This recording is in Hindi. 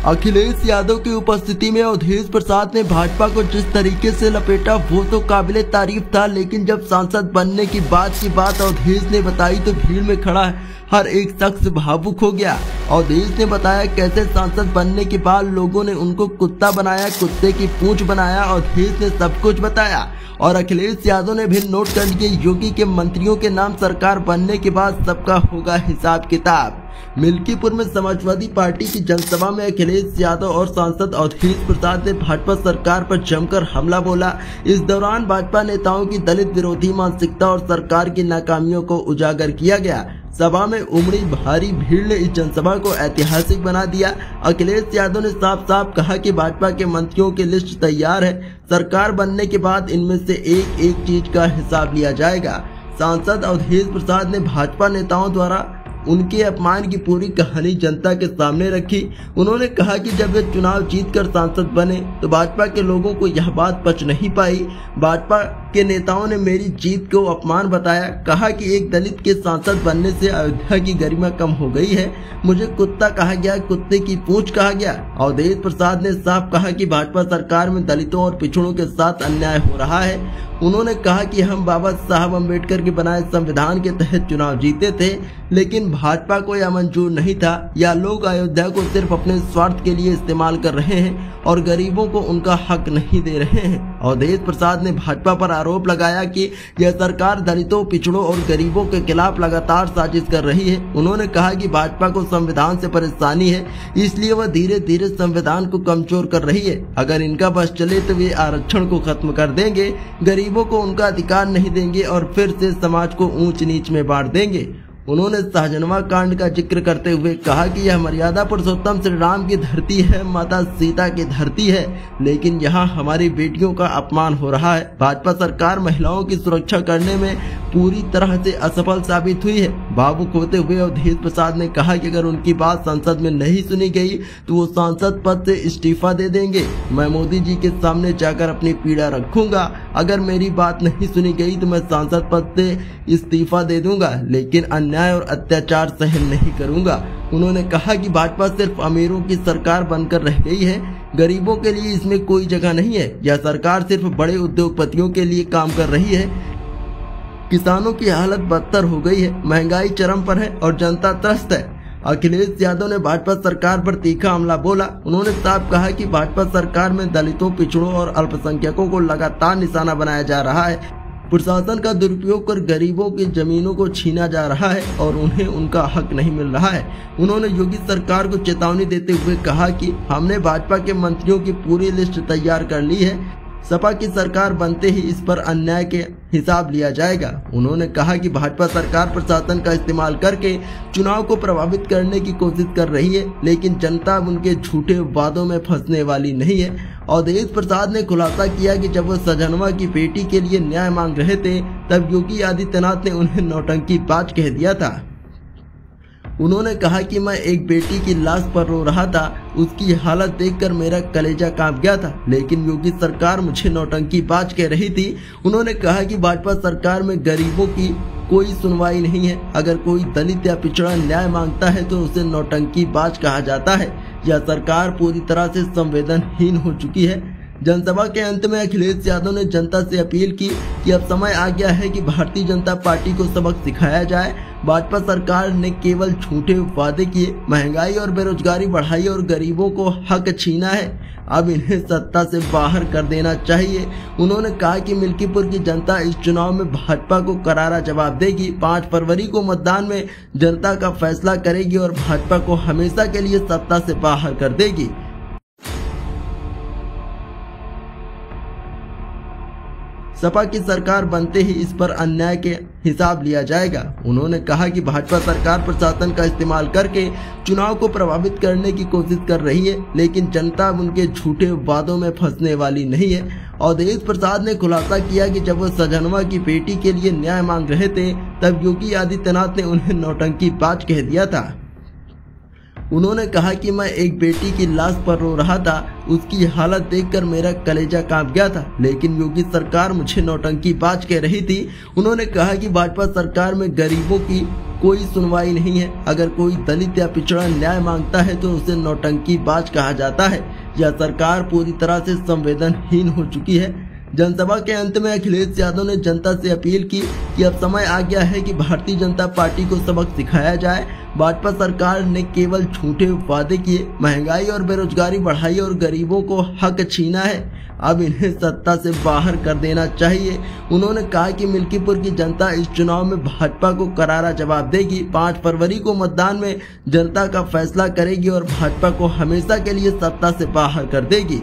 अखिलेश यादव की उपस्थिति में अवधेश प्रसाद ने भाजपा को जिस तरीके से लपेटा वो तो काबिले तारीफ था, लेकिन जब सांसद बनने की बात अवधेश ने बताई तो भीड़ में खड़ा हर एक शख्स भावुक हो गया। अवधेश ने बताया कैसे सांसद बनने के बाद लोगों ने उनको कुत्ता बनाया, कुत्ते की पूंछ बनाया। अवधेश ने सब कुछ बताया और अखिलेश यादव ने भी नोट कर लिए योगी के मंत्रियों के नाम। सरकार बनने के बाद सबका होगा हिसाब किताब। मिल्कीपुर में समाजवादी पार्टी की जनसभा में अखिलेश यादव और सांसद अवधेश प्रसाद ने भाजपा सरकार पर जमकर हमला बोला। इस दौरान भाजपा नेताओं की दलित विरोधी मानसिकता और सरकार की नाकामियों को उजागर किया गया। सभा में उमड़ी भारी भीड़ ने इस जनसभा को ऐतिहासिक बना दिया। अखिलेश यादव ने साफ साफ कहा कि भाजपा के मंत्रियों की लिस्ट तैयार है, सरकार बनने के बाद इनमें से एक एक चीज का हिसाब लिया जाएगा। सांसद अवधेश प्रसाद ने भाजपा नेताओं द्वारा उनके अपमान की पूरी कहानी जनता के सामने रखी। उन्होंने कहा कि जब वे चुनाव जीतकर सांसद बने तो भाजपा के लोगों को यह बात पच नहीं पाई। भाजपा के नेताओं ने मेरी जीत को अपमान बताया। कहा कि एक दलित के सांसद बनने से अयोध्या की गरिमा कम हो गई है। मुझे कुत्ता कहा गया, कुत्ते की पूंछ कहा गया। अवधेश प्रसाद ने साफ कहा कि भाजपा सरकार में दलितों और पिछड़ों के साथ अन्याय हो रहा है। उन्होंने कहा कि हम बाबा साहब अम्बेडकर के बनाए संविधान के तहत चुनाव जीते थे, लेकिन भाजपा को यह मंजूर नहीं था। या लोग अयोध्या को सिर्फ अपने स्वार्थ के लिए इस्तेमाल कर रहे हैं और गरीबों को उनका हक नहीं दे रहे हैं। अवधेश प्रसाद ने भाजपा पर आरोप लगाया कि यह सरकार दलितों, पिछड़ों और गरीबों के खिलाफ लगातार साजिश कर रही है। उन्होंने कहा कि भाजपा को संविधान से परेशानी है, इसलिए वह धीरे धीरे संविधान को कमजोर कर रही है। अगर इनका बस चले तो वे आरक्षण को खत्म कर देंगे, गरीबों को उनका अधिकार नहीं देंगे और फिर से समाज को ऊंच नीच में बांट देंगे। उन्होंने सहजनवा कांड का जिक्र करते हुए कहा कि यह मर्यादा पुरुषोत्तम श्री राम की धरती है, माता सीता की धरती है, लेकिन यहाँ हमारी बेटियों का अपमान हो रहा है। भाजपा सरकार महिलाओं की सुरक्षा करने में पूरी तरह से असफल साबित हुई है। भावुक होते हुए अवधेश प्रसाद ने कहा कि अगर उनकी बात संसद में नहीं सुनी गई तो वो सांसद पद से इस्तीफा दे देंगे। मैं मोदी जी के सामने जाकर अपनी पीड़ा रखूंगा। अगर मेरी बात नहीं सुनी गई तो मैं सांसद पद से इस्तीफा दे दूंगा, लेकिन अन्याय और अत्याचार सहन नहीं करूंगा। उन्होंने कहा कि भाजपा सिर्फ अमीरों की सरकार बनकर रह गई है, गरीबों के लिए इसमें कोई जगह नहीं है। यह सरकार सिर्फ बड़े उद्योगपतियों के लिए काम कर रही है। किसानों की हालत बदतर हो गई है, महंगाई चरम पर है और जनता त्रस्त है। अखिलेश यादव ने भाजपा सरकार पर तीखा हमला बोला। उन्होंने साफ कहा कि भाजपा सरकार में दलितों, पिछड़ों और अल्पसंख्यकों को लगातार निशाना बनाया जा रहा है। प्रशासन का दुरुपयोग कर गरीबों की जमीनों को छीना जा रहा है और उन्हें उनका हक नहीं मिल रहा है। उन्होंने योगी सरकार को चेतावनी देते हुए कहा कि हमने भाजपा के मंत्रियों की पूरी लिस्ट तैयार कर ली है। सपा की सरकार बनते ही इस पर अन्याय के हिसाब लिया जाएगा। उन्होंने कहा कि भाजपा सरकार प्रशासन का इस्तेमाल करके चुनाव को प्रभावित करने की कोशिश कर रही है, लेकिन जनता उनके झूठे वादों में फंसने वाली नहीं है। अवधेश प्रसाद ने खुलासा किया कि जब वो सहजनवा की बेटी के लिए न्याय मांग रहे थे तब योगी आदित्यनाथ ने उन्हें नौटंकीबाज कह दिया था। उन्होंने कहा कि मैं एक बेटी की लाश पर रो रहा था, उसकी हालत देखकर मेरा कलेजा कांप गया था, लेकिन योगी सरकार मुझे नौटंकीबाज कह रही थी। उन्होंने कहा कि भाजपा सरकार में गरीबों की कोई सुनवाई नहीं है। अगर कोई दलित या पिछड़ा न्याय मांगता है तो उसे नौटंकीबाज कहा जाता है। यह सरकार पूरी तरह से संवेदनहीन हो चुकी है। जनसभा के अंत में अखिलेश यादव ने जनता से अपील की कि अब समय आ गया है कि भारतीय जनता पार्टी को सबक सिखाया जाए। भाजपा सरकार ने केवल झूठे वादे किए, महंगाई और बेरोजगारी बढ़ाई और गरीबों को हक छीना है। अब इन्हें सत्ता से बाहर कर देना चाहिए। उन्होंने कहा कि मिल्कीपुर की जनता इस चुनाव में भाजपा को करारा जवाब देगी। 5 फरवरी को मतदान में जनता का फैसला करेगी और भाजपा को हमेशा के लिए सत्ता से बाहर कर देगी। सपा की सरकार बनते ही इस पर अन्याय के हिसाब लिया जाएगा। उन्होंने कहा कि भाजपा सरकार प्रशासन का इस्तेमाल करके चुनाव को प्रभावित करने की कोशिश कर रही है, लेकिन जनता उनके झूठे वादों में फंसने वाली नहीं है। अवधेश प्रसाद ने खुलासा किया कि जब वो सहजनवा की बेटी के लिए न्याय मांग रहे थे तब योगी आदित्यनाथ ने उन्हें नौटंकीबाज कह दिया था। उन्होंने कहा कि मैं एक बेटी की लाश पर रो रहा था, उसकी हालत देखकर मेरा कलेजा कांप गया था, लेकिन योगी सरकार मुझे नौटंकीबाज कह रही थी। उन्होंने कहा कि भाजपा सरकार में गरीबों की कोई सुनवाई नहीं है। अगर कोई दलित या पिछड़ा न्याय मांगता है तो उसे नौटंकीबाज कहा जाता है। यह सरकार पूरी तरह से संवेदनहीन हो चुकी है। जनसभा के अंत में अखिलेश यादव ने जनता से अपील की कि अब समय आ गया है कि भारतीय जनता पार्टी को सबक सिखाया जाए। भाजपा सरकार ने केवल झूठे वादे किए, महंगाई और बेरोजगारी बढ़ाई और गरीबों को हक छीना है। अब इन्हें सत्ता से बाहर कर देना चाहिए। उन्होंने कहा कि मिल्कीपुर की जनता इस चुनाव में भाजपा को करारा जवाब देगी। 5 फरवरी को मतदान में जनता का फैसला करेगी और भाजपा को हमेशा के लिए सत्ता से बाहर कर देगी।